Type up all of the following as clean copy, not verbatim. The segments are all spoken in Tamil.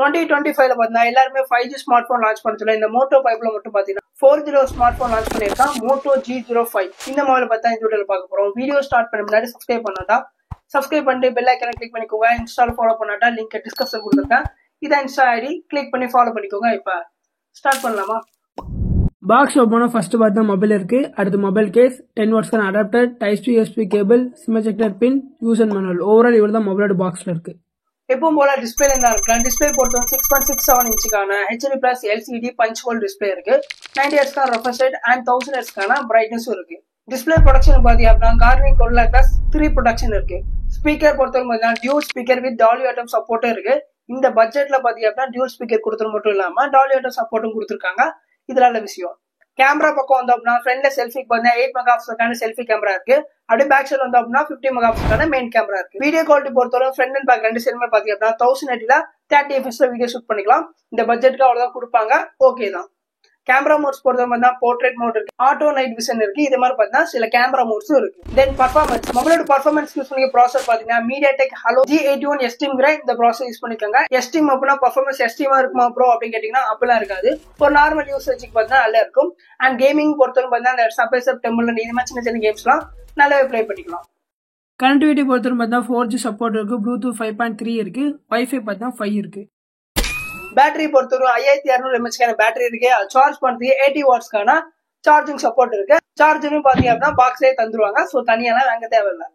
2025 பார்த்தா எல்லாருமே 5G ஸ்மார்ட் போன் லான்ச் பண்ணதுல இந்த மோட்டோ 5ல மட்டும் பாத்தீங்கன்னா 4G ஸ்மார்ட் போன் லான்ச் பண்ணிருக்கான் மோட்டோ G05. இந்த மொபைல பார்த்தா இந்த வீடியோல பார்க்க போறோம். வீடியோ ஸ்டார்ட் பண்ண முன்னாடி சப்ஸ்கிரைப் பண்ணிட்டு பெல் ஐகானை கிளிக் பண்ணிக்கோங்க. இன்ஸ்டால ஃபாலோ பண்ணாட்டா லிங்க் டிஸ்கிரிப்ஷன் கொடுத்துருக்கேன். இதான் இன்ஸ்டா ஐடி, கிளிக் பண்ணி ஃபாலோ பண்ணிக்கோங்க. இப்ப ஸ்டார்ட் பண்ணலாமா? பாக்ஸ் ஓபனா ஃபர்ஸ்ட் பார்த்தா மொபைல் இருக்கு. அடுத்து மொபைல் கேஸ், 10 வாட்ஸ்க்கான adapter, type to USB cable, SIM ejector pin, user manual. Overall இவ்வளவு தான் மொபைலோட பாக்ஸ்ல இருக்கு. எப்பவும் போல டிஸ்பிளே தான் இருக்கலாம். டிஸ்பிளே பொறுத்தவரை 6.67 இன்ச்சுக்கான HD+ LCD punch hole display இருக்கு. 90 Hz refresh rate and 1000 Hz பிரைட்னஸும் இருக்கு. டிஸ்பிளே ப்ரொடக்ஷன் பாத்தீங்கன்னா கார்னிங் Gorilla Glass 3 ப்ரொடக்ஷன் இருக்கு. ஸ்பீக்கர் பொறுத்தவரை dual speaker with Dolby Atmos சப்போர்ட்டும் இருக்கு. இந்த பட்ஜெட்ல பாத்தீங்கன்னா டியூல் ஸ்பீக்கர் கொடுத்தது மட்டும் இல்லாம டால்பி அட்டம் சப்போர்ட்டும் கொடுத்துருக்காங்க. இதுல நல்ல விஷயம். கேமரா பக்கம் வந்து அப்படின்னா ஃப்ரண்ட்ல செல்ஃபிக்கு பார்த்தா 8 மெகாபிக்சலுக்கான செல்ஃபி கேமரா இருக்கு. அப்படியே பேக் சைடு வந்து அப்படின்னா 50 மெகாபிக்சலுக்கான மெயின் கேமரா இருக்கு. வீடியோ குவாலிட்டி பொறுத்தவரை ஃப்ரண்ட் அண்ட் பேக் ரெண்டு சைடுமே பாத்தீங்கன்னா 1080ல 30 fps வீடியோ ஷூட் பண்ணிக்கலாம். இந்த பட்ஜெட்டுக்கு அவ்வளவுதான் கொடுப்பாங்க. ஓகே தான். கேமரா மோட்ஸ் பொறுத்தவரை பார்த்தா போர்ட்ரேட் மோட் இருக்கு, ஆட்டோ நைட் விஷன் இருக்கு. இது மாதிரி பார்த்தீங்கன்னா சில கேமரா மோட்ஸும் இருக்கு. தென் பர்ஃபார்மன்ஸ், மொபைலோட பர்ஃபார்மன்ஸ் யூஸ் பண்ணி ப்ராசஸர் பாத்தீங்கன்னா MediaTek Helio G81 STEAM இந்த ப்ராசஸர் யூஸ் பண்ணிருக்காங்க. STEAM அப்படின்னா பர்ஃபார்மன்ஸ் STEAM இருக்குமா ப்ரோ அப்படின்னு கேட்டீங்கன்னா அப்படிலாம் இருக்காது. ஒரு நார்மல் யூசேஜுக்கு பார்த்தீங்கன்னா நல்லா இருக்கும். அண்ட் கேமிங் பொறுத்தவரை பார்த்தீங்கன்னா இந்த சப்வேசர் டெம்பிள் இது மாதிரி சின்ன சின்ன கேம்ஸ்லாம் நல்லாவே ப்ளே பண்ணிக்கலாம். கனெக்டிவிட்டி பொறுத்தவரை பார்த்தா 4G சப்போர்ட் இருக்கு, ப்ளூடூத் 5.3 இருக்கு, வைஃபை பார்த்தா 5 இருக்கு. பேட்டரி பொறுத்தவரை 5600 mAh பேட்டரி இருக்கு. சார்ஜ் பண்றதுக்கு 80 வாட்ஸ்க்கான சார்ஜிங் சப்போர்ட் இருக்கு. சார்ஜரும் பாத்தீங்க அப்படின்னா பாக்ஸ்லேயே தந்துருவாங்க. ஸோ தனியெல்லாம் வாங்க தேவையில்லை.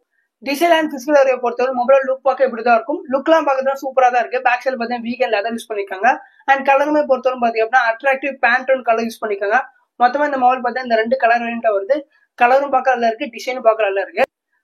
டிசைன் அண்ட் பிசிக்கல் ஏரியா பொறுத்தவரை மொபைல் லுக் பார்க்க இப்படிதான் இருக்கும். லுக்லாம் பார்க்கறது சூப்பரா தான் இருக்கு. பேக் சைடு பார்த்தீங்கன்னா வீகன் லெதர் யூஸ் பண்ணிருக்காங்க. அண்ட் கலருமே பொறுத்தவரை பாத்தீங்க அப்படின்னா அட்ராக்டிவ் பேண்டோன் கலர் யூஸ் பண்ணிருக்காங்க. மொத்தமா இந்த மொபைல் பார்த்தா இந்த 2 கலர் வேரியன்ட் வருது. கலரும் பார்க்க நல்லா இருக்கு, டிசைனும் பார்க்க நல்லா இருக்கு.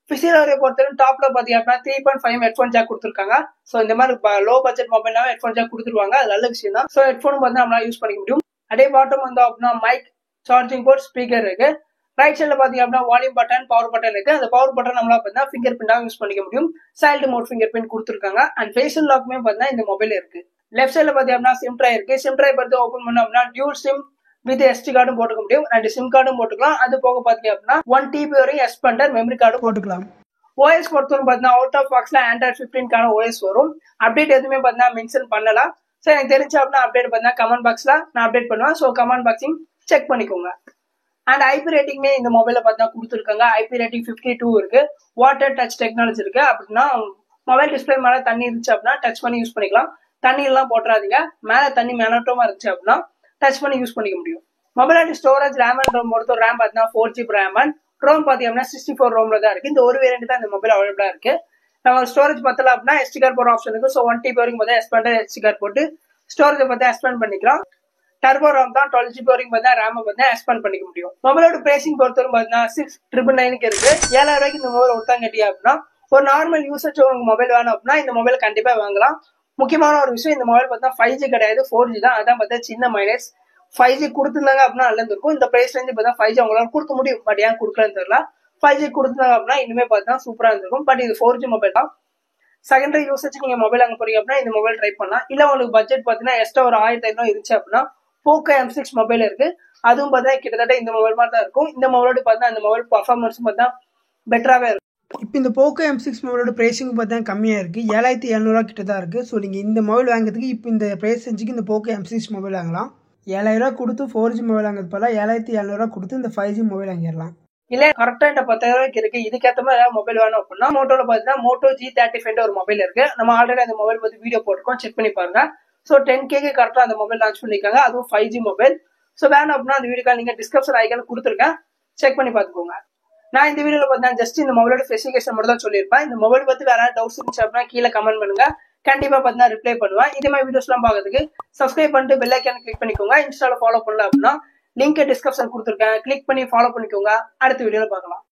பிசிக்கல் ஏரியா பொறுத்தவரை டாப்ல பாத்தீங்க அப்படின்னா 3.5 ஹெட்ஃபோன் ஜாக் கொடுத்துருக்காங்க. ஸோ இந்த மாதிரி லோ பட்ஜெட் மொபைல்னாவே ஹெட்ஃபோன் ஜாக் கொடுத்துருவாங்க. அது நல்ல விஷயம் தான். ஸோ ஹெட்ஃபோனும் வந்து நம்மளால யூஸ் பண்ணிக்க முடியும். அதே பாட்டம் வந்து அப்படின்னா மைக், சார்ஜிங் போர்ட், ஸ்பீக்கர் இருக்கு. ரைட் சைட்ல பாத்தீங்க அப்படின்னா வால்யூம் பட்டன், பவர் பட்டன் இருக்கு. அந்த பவர் பட்டன் நம்மளால பார்த்தா ஃபிங்கர் பிரிண்டாவும் யூஸ் பண்ணிக்க முடியும். சைல்டு மோட் ஃபிங்கர் பிரிண்ட் கொடுத்துருக்காங்க. அண்ட் ஃபேஷியல் லாக்குமே பார்த்தீங்கன்னா இந்த மொபைல் இருக்கு. லெஃப்ட் சைட்ல பாத்தீங்க அப்படின்னா சிம் ட்ரை இருக்கு. சிம் ட்ரை பார்த்து ஓப்பன் பண்ணோம் அப்படின்னா டியூல் சிம் வித் SD கார்டும் போட்டுக்க முடியும். 2 சிம் கார்டும் போட்டுக்கலாம். அது போக பாத்தீங்க அப்படின்னா 1 TB வரையும் எக்ஸ்பேண்டர் மெமரி கார்டும் போட்டுக்கலாம். OS பொறுத்தவரை பார்த்தீங்கன்னா அவுட் ஆஃப் பாக்ஸ்ல Android 15 OS வரும். அப்டேட் எதுவுமே பார்த்தீங்கன்னா மென்ஷன் பண்ணலாம். ஸோ எனக்கு தெரிஞ்ச அப்படின்னா அப்டேட் பார்த்தீங்கன்னா கமெண்ட் பாக்ஸ்ல நான் அப்டேட் பண்ணுவேன். ஸோ கமெண்ட் பாக்ஸையும் செக் பண்ணிக்கோங்க. அண்ட் IP ரேட்டிங்மே இந்த மொபைல பார்த்தீங்கன்னா கொடுத்துருக்காங்க. IP ரேட்டிங் 52 இருக்கு. வாட்டர் டச் டெக்னாலஜி இருக்கு. அப்படின்னா மொபைல் டிஸ்பிளே மேல தண்ணி இருந்துச்சு அப்படின்னா டச் பண்ணி யூஸ் பண்ணிக்கலாம். தண்ணி எல்லாம் போட்டுறாதீங்க. மேல தண்ணி மேலோட்டமா இருந்துச்சு அப்படின்னா டச் பண்ணி யூஸ் பண்ணிக்க முடியும். Mobile storage RAM and ROM பொறுத்த ரேம் பார்த்தீங்கன்னா 4GB ரேம் அண்ட் ரோம் பாத்தீங்கன்னா 64 ரோம்ல தான் இருக்கு. இந்த ஒரு வேரியன்ட் தான் இந்த மொபைல் அவைலபிளா இருக்கு. நம்ம ஸ்டோரேஜ் பத்தல அப்படின்னா SD கார்டு போற ஆப்ஷன் இருக்கு. ஸோ 1 TB வரைக்கும் பார்த்தா எக்ஸ்பேண்டர் SD கார்டு போட்டு ஸ்டோரேஜ் பார்த்தா எக்ஸ்பேண்ட் பண்ணிக்கலாம். டர்போ ரோம் தான் 12 GB வரைக்கும் பார்த்தா ரேம் பார்த்தா எக்ஸ்பேண்ட் பண்ணிக்க முடியும். மொபைலோட பிரைசிங் பொறுத்தவரை பார்த்தீங்கன்னா 6,999 இருக்கு. 7000 ரூபாய்க்கு இந்த மொபைல் ஒருத்தாங்க கேட்டியா அப்படின்னா ஒரு நார்மல் யூசேஜ் உங்களுக்கு மொபைல் வேணும் அப்படின்னா இந்த மொபைல் கண்டிப்பா வாங்கலாம். முக்கியமான ஒரு விஷயம், இந்த மொபைல் பார்த்தா 5G கிடையாது, 4G தான். அதான் பார்த்தா சின்ன மைனஸ். 5G கொடுத்துருந்தாங்க அப்படின்னா நல்லா இருக்கும். இந்த பிரைஸ் ரேஞ்சு பார்த்தா 5G அவங்களால கொடுக்க முடியும். பட் ஏன் கொடுக்கலன்னு தெரியல. 5G கொடுத்தாங்க அப்படின்னா இனிமே பார்த்தா சூப்பரா இருந்திருக்கும். பட் இது 4G மொபைல் தான். செகண்டரி யூசேஜ் நீங்க மொபைல் அங்க போறீங்க அப்படின்னா இந்த மொபைல் ட்ரை பண்ணலாம். இல்ல உங்களுக்கு பட்ஜெட் பாத்தீங்கன்னா எக்ஸ்ட்ரா ஒரு 1500 இருந்துச்சு அப்படின்னா Poco M6 மொபைல் இருக்கு. அதுவும் பார்த்தா கிட்டத்தட்ட இந்த மொபைல் மாதிரி தான் இருக்கும். இந்த மொபைலோட பார்த்தா அந்த மொபைல் பர்ஃபார்மன்ஸும் பார்த்தா பெட்டராகவே இருக்கும். இப்போ இந்த Poco M6 மொபைலோட பிரைசிங் பார்த்தா கம்மியாக இருக்குது. 7700 கிட்ட தான் இருக்குது. ஸோ நீங்கள் இந்த மொபைல் வாங்குறதுக்கு இப்போ இந்த பிரைஸ் ரேஞ்சுக்கு இந்த Poco M6 மொபைல் வாங்கலாம். 7000 கொடுத்து 4G மொபைல் வாங்குறது போல 7700 கொடுத்து இந்த 5G மொபைல் வாங்கிடலாம். இல்ல கரெக்டா இந்த 10,000 ரூபாய்க்கு இருக்கு. இதுக்கேற்ற மாதிரி ஏதாவது மொபைல் வேணும் அப்படின்னா மோட்டோல பாத்தீங்கன்னா மோட்டோ G35 ஒரு மொபைல் இருக்கு. நம்ம ஆல்ரெடி அந்த மொபைல் பத்தி வீடியோ போட்டிருக்கோம், செக் பண்ணி பாருங்க. ஸோ 10K கரெக்டா அந்த மொபைல் லான்ச் பண்ணிருக்காங்க. அதுவும் 5G மொபைல். ஸோ வேணும் அப்படின்னா அந்த வீடியோ நீங்க டிஸ்கிரிப்ஷன் ஐக்கான கொடுத்துருக்கேன், செக் பண்ணி பாத்துக்கோங்க. நான் இந்த வீடியோல பார்த்தா ஜஸ்ட் இந்த மொபைலோட ஸ்பெசிஃபிகேஷன் மட்டும் தான் சொல்லியிருப்பேன். இந்த மொபைல் பத்தி வேற டவுட்ஸ் இருந்துச்சு அப்படின்னா கீழே கமெண்ட் பண்ணுங்க. கண்டிப்பா பார்த்தீங்கன்னா ரிப்ளை பண்ணுவேன். இதே மாதிரி வீடியோஸ் எல்லாம் பாக்கிறதுக்கு சப்ஸ்கிரைப் பண்ணிட்டு பெல் ஐக்கான கிளிக் பண்ணிக்கோங்க. இன்ஸ்டால ஃபாலோ பண்ணல அப்படின்னா லிங்க் டிஸ்கிரிப்ஷன் கொடுத்துருக்கேன், கிளிக் பண்ணி ஃபாலோ பண்ணிக்கோங்க. அடுத்த வீடியோல பார்க்கலாம்.